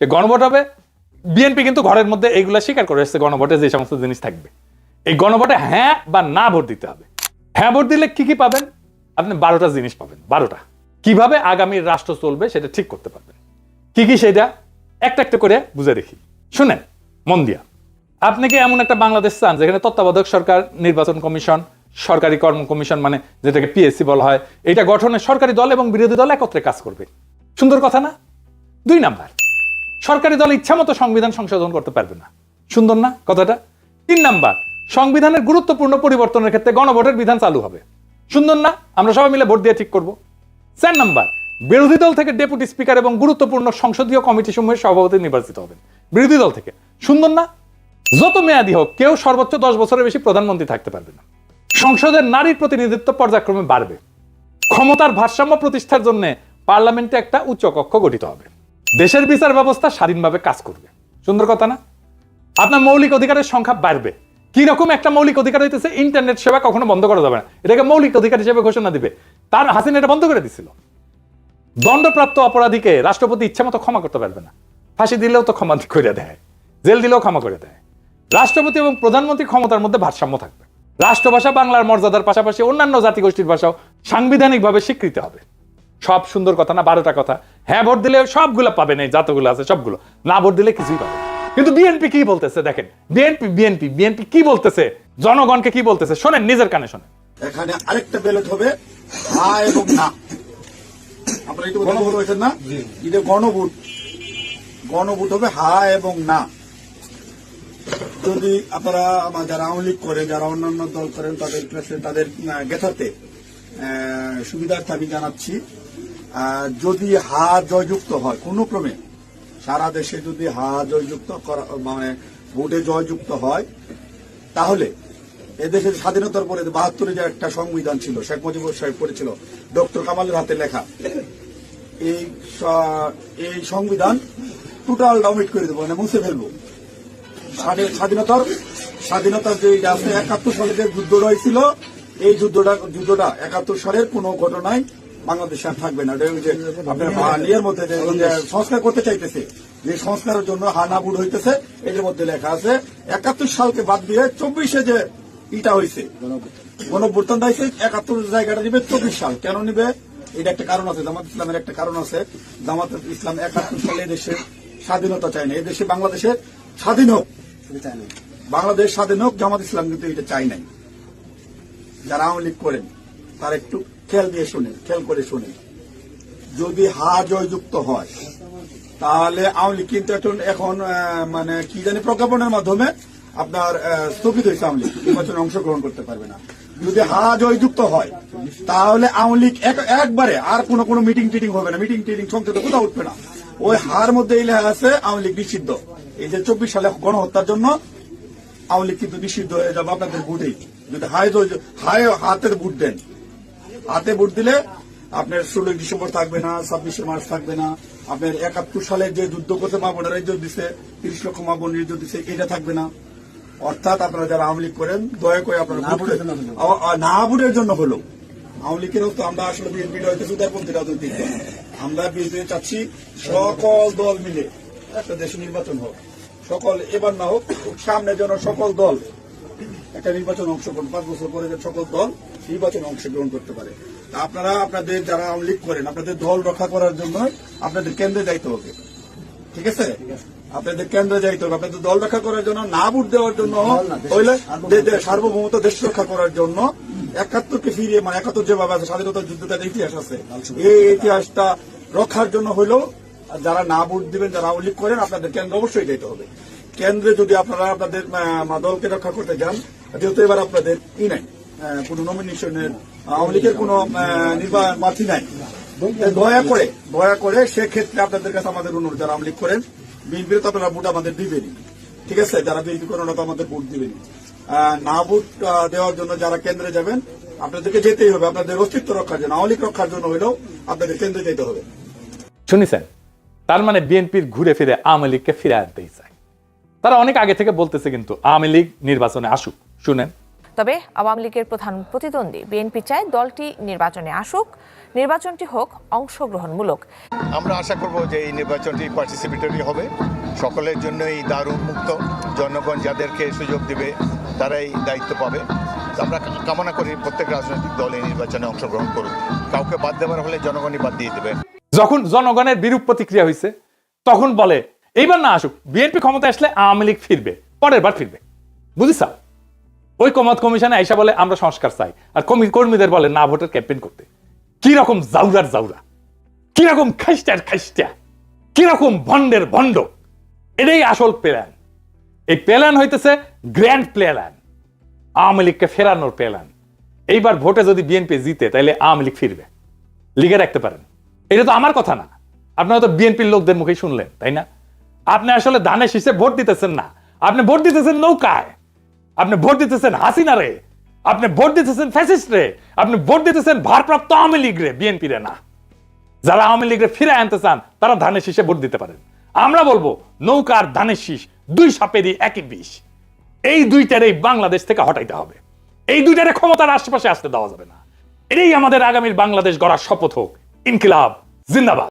যে গণভোট হবে। বিএনপি কিন্তু ঘরের মধ্যে এইগুলা স্বীকার করে এসেছে, গণভোটে যে সমস্ত জিনিস থাকবে। এই গণভোটে হ্যাঁ বা না ভোট দিতে হবে। হ্যাঁ ভোট দিলে কি কি পাবেন? আপনি 12টা জিনিস পাবেন। 12টা কিভাবে আগামী রাষ্ট্র চলবে সেটা ঠিক করতে পারবেন। কি কি সেটা একটা একটা করে বুঝে দেখি, শুনেন মন দিয়া। আপনি কি এমন একটা বাংলাদেশ চান যেখানে তত্ত্বাবধায়ক সরকার, নির্বাচন কমিশন, সরকারি কর্ম কমিশন মানে যেটাকে পিএসসি বলা হয়, এটা গঠনে সরকারি দল এবং বিরোধী দল একত্রে কাজ করবে? সুন্দর কথা না? 2 নাম্বার, সরকারি দল ইচ্ছা মতো সংবিধান সংশোধন করতে পারবে না। সুন্দর না কথাটা? 3 নাম্বার, সংবিধানের গুরুত্বপূর্ণ পরিবর্তনের ক্ষেত্রে গণভোটের বিধান চালু হবে। সুন্দর না? আমরা সবাই মিলে ভোট দিয়ে ঠিক করব। 4 নাম্বার, বিরোধী দল থেকে ডেপুটি স্পিকার এবং গুরুত্বপূর্ণ সংসদীয় কমিটি সমূহের সভাপতি নির্বাচিত হবেন বিরোধী দল থেকে। সুন্দর না? যত মেয়াদী হোক কেউ সর্বোচ্চ 10 বছরের বেশি প্রধানমন্ত্রী থাকতে পারবে না। সংসদের নারীর প্রতিনিধিত্ব পর্যায়ক্রমে বাড়বে। ক্ষমতার ভারসাম্য প্রতিষ্ঠার জন্য পার্লামেন্টে একটা উচ্চ কক্ষ গঠিত হবে। দেশের বিচার ব্যবস্থা স্বাধীনভাবে কাজ করবে। সুন্দর কথা না? আপনার মৌলিক অধিকারের সংখ্যা বাড়বে। কি রকম একটা মৌলিক অধিকার হইতেছে, ইন্টারনেট সেবা কখনো বন্ধ করা যাবে না, এটাকে মৌলিক অধিকার হিসেবে ঘোষণা দিবে। তার হাসিনা এটা বন্ধ করে দিছিল। দণ্ডপ্রাপ্ত অপরাধীকে রাষ্ট্রপতি ইচ্ছা মতো ক্ষমা করতে পারবে না। ফাঁসি দিলেও তো ক্ষমা করে দেয়, জেল দিলেও ক্ষমা করে দেয়। রাষ্ট্রপতি এবং প্রধানমন্ত্রী ক্ষমতার মধ্যে ভারসাম্য থাকবে। রাষ্ট্রভাষা বাংলার মর্যাদার পাশাপাশি অন্যান্য জাতিগোষ্ঠীর ভাষাও সাংবিধানিকভাবে স্বীকৃতি হবে। সব সুন্দর কথা না? 12টা কথা। হ্যাঁ ভোট দিলে সবগুলো পাবেন, এই যতগুলো আছে সবগুলো। না ভোট দিলে কিছুই পাবেন। কিন্তু বিএনপি কি বলতেছে দেখেন, বিএনপি কি বলতেছে, জনগণকে কি বলতেছে শোনেন, নিজের কানে শোনেন। এখানে আরেকটা ব্যালট হবে হ্যাঁ এবং না। আপনারা একটু গণভোট হয়েছেন না? এটা গণভোট হবে হ্যাঁ এবং না। যদি আপনারা যারা আওয়ামী লীগ করে, যারা অন্যান্য দল করেন, তাদের গেথাতে সুবিধার্থে আমি জানাচ্ছি, যদি হা জয়যুক্ত হয় কোনো ক্রমে, সারা দেশে যদি হা জয়যুক্ত মানে ভোটে জয়যুক্ত হয়, তাহলে এদেশের স্বাধীনতার পরে 72-এ যে একটা সংবিধান ছিল, শেখ মুজিবুর সাহেব করেছিল, ডক্টর কামালের হাতে লেখা, এই সংবিধান টোটাল ডাউমিট করে দেবো, মানে মুছে ফেলবো। স্বাধীনতার যে আছে 71 সালে যে যুদ্ধটা হয়েছিল, এই যুদ্ধটা 71 সালের কোন ঘটনায় বাংলাদেশে আর থাকবে না। আপনার ইয়ের মধ্যে যে সংস্কার করতে চাইতেছে, যে সংস্কারের জন্য হানাবুড় হইতেছে, এর মধ্যে লেখা আছে 71 সালকে বাদ দিয়ে 24-এ যে ইটা হয়েছে, গণঅভ্যুত্থানটা হয়েছে, 71 জায়গাটা নিবে 24 সাল। কেন নিবে? এটা একটা কারণ আছে, জামাত ইসলামের একটা কারণ আছে। জামাত ইসলাম 71 সালে দেশের স্বাধীনতা চায় না, এদেশে বাংলাদেশের স্বাধীন হোক, বাংলাদেশ স্বাধীন হোক, জামাত ইসলাম কিন্তু এটা চাই নাই। যারা আওয়ামী লীগ করেন তারা একটু খেয়াল করে শুনেন। যদি হা জয়যুক্ত হয়, তাহলে আওয়ামী লীগ কিন্তু এখন মানে কি জানি প্রজ্ঞাপনের মাধ্যমে আপনার স্থগিত হয়েছে, আওয়ামী লীগ নির্বাচনে অংশগ্রহণ করতে পারবে না। যদি হা জয়যুক্ত হয়, তাহলে আওয়ামী লীগ একবারে আর কোনো মিটিং টিটিং হবে না, মিটিং টিটিং সংসদে কোথাও উঠবে না। ওই হার মধ্যে এই লেখা আছে আওয়ামী লীগ নিষিদ্ধ। এই যে 24 সালে গণহত্যার জন্য আওয়ামী লীগ কিন্তু নিষিদ্ধ হয়ে যাবে আপনাদের ভোটেই। যদি হাতে ভোট দেন, হাতে ভোট দিলে আপনার 16 ডিসেম্বর থাকবে না, 26 মার্চ থাকবে না, আপনার 71 সালে যে যুদ্ধ করতে মা বোনেরা ইজ্জত দিচ্ছে, 30 লক্ষ মা বোনের ইজ্জত দিচ্ছে, এটা থাকবে না। অর্থাৎ আপনারা যারা আওয়ামী লীগ করেন, দয়া করে আপনারা না ভোটের জন্য হলো, আওয়ামী লীগেরও তো আমরা আসলে বিএনপিটা হইতেছে উদারপন্থী রাজনৈতিক দল। আমরা বিএনপি চাচ্ছি সকল দল মিলে একটা দেশে নির্বাচন হোক, এবার না হোক, সামনে যেন সকল দল একটা নির্বাচন অংশগ্রহণ, 5 বছর পরে যে সকল দল নির্বাচনে অংশগ্রহণ করতে পারে। আপনারা আপনাদের যারা আওয়ামী লীগ করেন, আপনাদের দল রক্ষা করার জন্য আপনাদের কেন্দ্রে যাইতে হবে। ঠিক আছে? আপনাদের কেন্দ্রে যাইতে হবে, আপনাদের দল রক্ষা করার জন্য, না ভোট দেওয়ার জন্য, হইলে সার্বভৌমত্ব দেশ রক্ষা করার জন্য, 71-কে ফিরিয়ে, মানে 71 যেভাবে আছে স্বাধীনতার যুদ্ধটার ইতিহাস আছে, এই ইতিহাসটা রক্ষার জন্য হইলেও যারা না ভোট দিবেন, যারা আওয়ামী লীগ করেন, আপনাদের কেন্দ্রে অবশ্যই যেতে হবে। কেন্দ্রে যদি আপনারা আপনাদের দলকে রক্ষা করতে যান, যেহেতু এবার আপনাদের নাই কোন নমিনেশনের, আওয়ামী লীগের কোন প্রার্থী নাই, দয়া করে সেক্ষেত্রে আপনাদের কাছে আমাদের অনুরোধ, যারা আওয়ামী লীগ করেন, বিএনপির তো আপনারা ভোট আমাদের দিবেনি। ঠিক আছে? যারা বিএনপি করেন তো আমাদের ভোট দিবেনি। না ভোট দেওয়ার জন্য যারা কেন্দ্রে যাবেন, আপনাদেরকে যেতেই হবে, আপনাদের অস্তিত্ব রক্ষার জন্য, আওয়ামী লীগ রক্ষার জন্য হলেও আপনাদের কেন্দ্রে যেতে হবে। শুনেছেন? তার মানে বিএনপির ঘুরে ফিরে আওয়ামী লীগকে ফিরে আনতেই চায়। তারা অনেক আগে থেকে বলতেছে কিন্তু আওয়ামী লীগ নির্বাচনে আসুক। শুনেন, তবে আওয়ামী লীগের প্রধান প্রতিদ্বন্দ্বী বিএনপি চায় দলটি নির্বাচনে আসুক, নির্বাচনটি হোক অংশগ্রহণমূলক। আমরা আশা করব যে এই নির্বাচনটি পার্টিসিপেটরি হবে, সকলের জন্যই দ্বার উন্মুক্ত, জনগণ যাদেরকে সুযোগ দিবে তারাই দায়িত্ব পাবে। আমরা কামনা করি প্রত্যেক রাজনৈতিক দল এই নির্বাচনে অংশগ্রহণ করুক, কাউকে বাদ দেওয়ার হলে জনগণই বাদ দিয়ে দেবে। যখন জনগণের বিরূপ প্রতিক্রিয়া হয়েছে তখন বলে এইবার না আসুক, বিএনপি ক্ষমতা আসলে আওয়ামী লীগ ফিরবে, পরের বার ফিরবে। বুঝিস ওই কমত কমিশনে আইসা বলে আমরা সংস্কার চাই, আর কর্মীদের বলে না ভোটের ক্যাম্পেইন করতে। কি রকম জাউরার জাউরা, কি রকম খাইস্টার খাইস্টা, কি রকম ভন্ডের ভন্ড। এটাই আসল প্ল্যান। এই প্ল্যান হইতেছে গ্র্যান্ড প্ল্যান, আওয়ামী লীগকে ফেরানোর প্ল্যান। এইবার ভোটে যদি বিএনপি জিতে তাহলে আওয়ামী লীগ ফিরবে, লিগে রাখতে পারেন। এটা তো আমার কথা না, আপনারা তো বিএনপির লোকদের মুখেই শুনলেন, তাই না? আপনি আসলে ধানের শীষে ভোট দিতেছেন না, আপনি ভোট দিতেছেন নৌকায়, আপনি ভোট দিতেছেন হাসিনা রে, আপনি ভোট দিতেছেন ফ্যাসিস্ট রে, আপনি ভোট দিতেছেন ভারপ্রাপ্ত আওয়ামী লীগ রে, বিএনপি রে না। যারা আওয়ামী লীগরে ফিরে আনতে চান তারা ধানের শীষে ভোট দিতে পারেন। আমরা বলবো নৌকার ধানের শীষ দুই সাপেরই একই বিষ। এই দুইটারে বাংলাদেশ থেকে হটাইতে হবে, এই দুইটারে ক্ষমতার আশেপাশে আসতে দেওয়া যাবে না। এটাই আমাদের আগামীর বাংলাদেশ গড়ার শপথ হোক। ইনকিলাব জিন্দাবাদ।